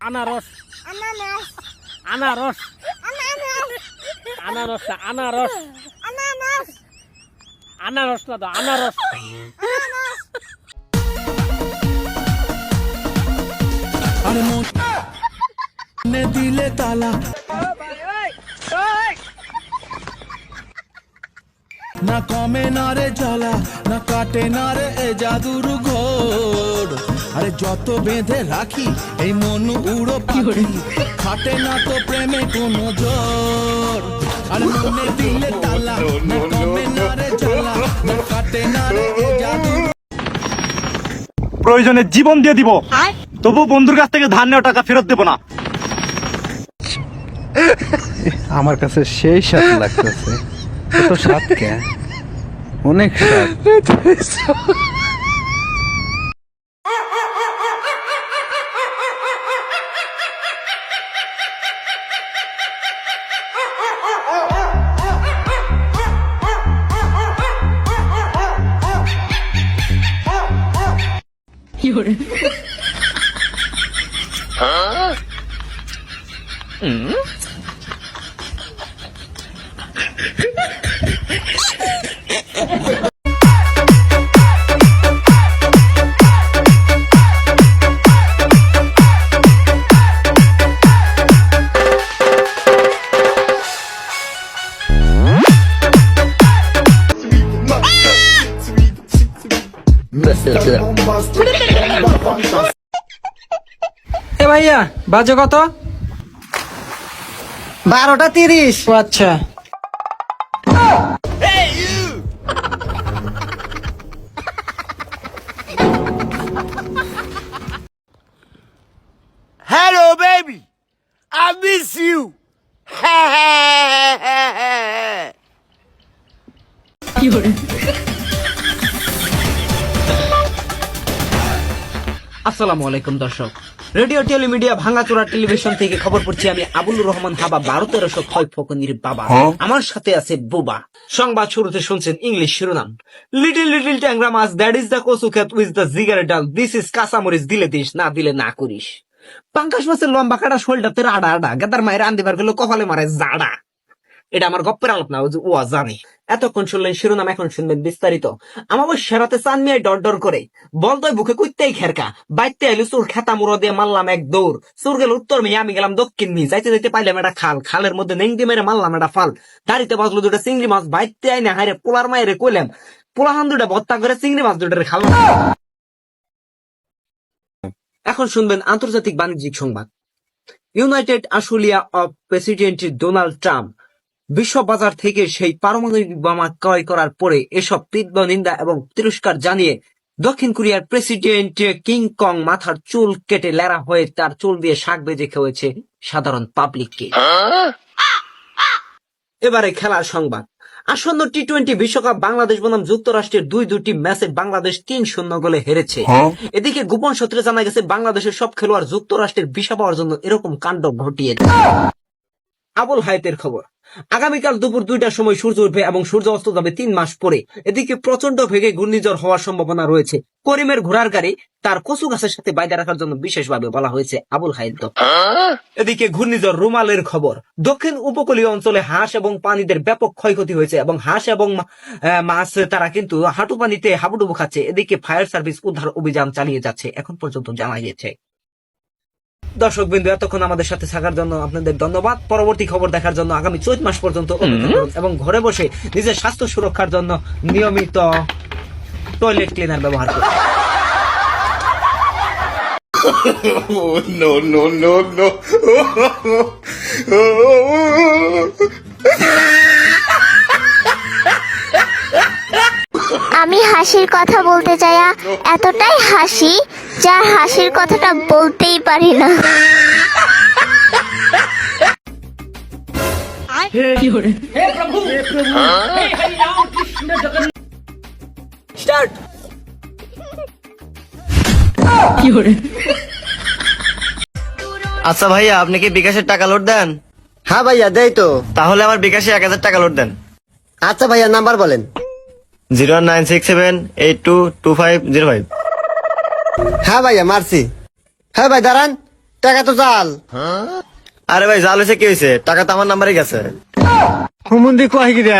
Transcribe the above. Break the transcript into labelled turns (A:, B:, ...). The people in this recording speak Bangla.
A: আনারস আনারস আনারস আনারস আনারস না তো আনারস
B: আরে মনে দিলে তালা না কমে না রে জ্বালা না কাটে না রে এ জাদুর ঘোর আরে যত বেঁধে রাখি এই মন উড়ো পাখি খাটে না তো প্রেমে কোনো জোর আরে মনে দিলে তালা না কমে না রে জ্বালা না কাটে না রে এ জাদুর
C: প্রয়োজনে জীবন দিয়ে দিব তবু বন্ধুর কাছ থেকে ধার নেওয়া টাকা ফেরত দেব না।
D: আমার কাছে সেই স্বাদ লাগতেছে কত স্বাদ কে অনেক স্বাদ
E: এ ভাইয়া বাজে কত? 12:30। আচ্ছা
F: Hello, baby. I miss you.
E: আসসালামু আলাইকুম দর্শক, রেডিও টেলিমিডিয়া ভাঙাচোরা টেলিভিশন থেকে খবর পড়ছি আমি আবুলুর রহমান হাবা 12-1300 ক্ষয় ফকনির বাবা। আমার সাথে আছে বুবা। সংবাদ শুরুতে শুনছেন ইংলিশ শিরোনাম। Little little tangra maach, that is the কচুক্ষেত উইথ দ্য জিগার ডাল, দিস ইজ কাঁচামরিচ, দিলে দিস না দিলে না করিস। পাঙ্কাশ মাছের লম্বা কাটা শোলটাতে আডা আডা, গাদার মায়ের আন্দিবার গেল কপালে মারে জাডা। এটা আমার গপ্পের আলাপ না, ও জানে। এতক্ষণ শুনলেন শিরোনাম, এখন শুনবেন বিস্তারিত। আমাকে সেরাতে চান মিয়ায় ডর ডর করে বলতোয় বুকে কুইতেই খেরকা বাইতে আইলো চোর খেতা মুড়ো দিয়ে মারলাম এক দৌড়। চোর গেল উত্তর মেয়ে, আমি গেলাম দক্ষিণ মেয়ে। যাইতে যাইতে পাইলাম একটা খাল, খালের মধ্যে নেংদি মেরে মারলাম একটা ফাল। দাড়িতে বাজলো দুটা চিংড়ি মাছ, বাইতে আইনে হাইরে পোলার মায়েরে কইলাম পোলাহান দুটা ভত্তা করে চিংড়ি মাছ দুটারে খালাম। এখন শুনবেন আন্তর্জাতিক বাণিজ্যিক সংবাদ। United Ashulia of president Donald Trump বিশ্ব বাজার থেকে সেই পারমাণবিক বোমা ক্রয় করার পরে এসব তীব্র নিন্দা এবং তিরস্কার জানিয়ে দক্ষিণ কোরিয়ার প্রেসিডেন্ট কিং কং মাথার চুল কেটে লেরা হয়ে তার চুল দিয়ে শাক ভেজে খেয়েছে সাধারণ পাবলিককে। এবারে খেলার সংবাদ। আসন্ন টি-20 বিশ্বকাপ বাংলাদেশ বনাম যুক্তরাষ্ট্রের দুটি ম্যাচে বাংলাদেশ 3-0 গোলে হেরেছে। এদিকে গোপন সূত্রে জানা গেছে বাংলাদেশের সব খেলোয়াড় যুক্তরাষ্ট্রের ভিসা পাওয়ার জন্য এরকম কাণ্ড ঘটিয়েছে। আবুল হায়াতের খবর। আগামীকাল দুপুর 2টার সময় সূর্য উঠবে এবং সূর্য অস্ত যাবে 3 মাস পরে। এদিকে প্রচন্ড বেগে ঘূর্ণিঝড় হওয়ার সম্ভাবনা রয়েছে। করিমের ঘোড়ার গাড়ি তার কচু গাছের সাথে বাইরে রাখার জন্য বিশেষভাবে বলা হয়েছে আবুল হায়াত। এদিকে ঘূর্ণিঝড় রুমালের খবর। দক্ষিণ উপকূলীয় অঞ্চলে হাঁস এবং প্রাণীদের ব্যাপক ক্ষয়ক্ষতি হয়েছে এবং হাঁস এবং মাছ তারা কিন্তু হাঁটু পানিতে হাবুডুবু খাচ্ছে। এদিকে ফায়ার সার্ভিস উদ্ধার অভিযান চালিয়ে যাচ্ছে এখন পর্যন্ত জানা গিয়েছে। দর্শক বিন্দু, এতক্ষণ আমাদের সাথে থাকার জন্য আপনাদের ধন্যবাদ। পরবর্তী খবর দেখার জন্য আগামী 4 মাস পর্যন্ত অপেক্ষা করুন এবং ঘরে বসে নিজের স্বাস্থ্য সুরক্ষার জন্য নিয়মিত টয়লেট ক্লিনার ব্যবহার করুন।
F: No, no, no, no.
G: আমি হাসির কথা বলতে চাইয়া এতটাই হাসি যার হাসির কথাটা বলতেই পারি না।
E: স্টার্ট।
C: আচ্ছা ভাইয়া, আপনি কি বিকাশের টাকা লোড দেন?
H: হ্যাঁ ভাইয়া দেই তো।
C: তাহলে আমার বিকাশে 1000 টাকা লোড দেন।
H: আচ্ছা ভাইয়া নাম্বার বলেন।
C: 09672822505।
H: হ্যাঁ ভাইয়া মারছি। হ্যাঁ ভাই দাঁড়ান, টাকা তো জাল।
C: আরে ভাই, জাল হয়েছে কি হয়েছে? টাকা তো আমার নাম্বারে গেছে।
H: হুমুন্দি কয় কি রে?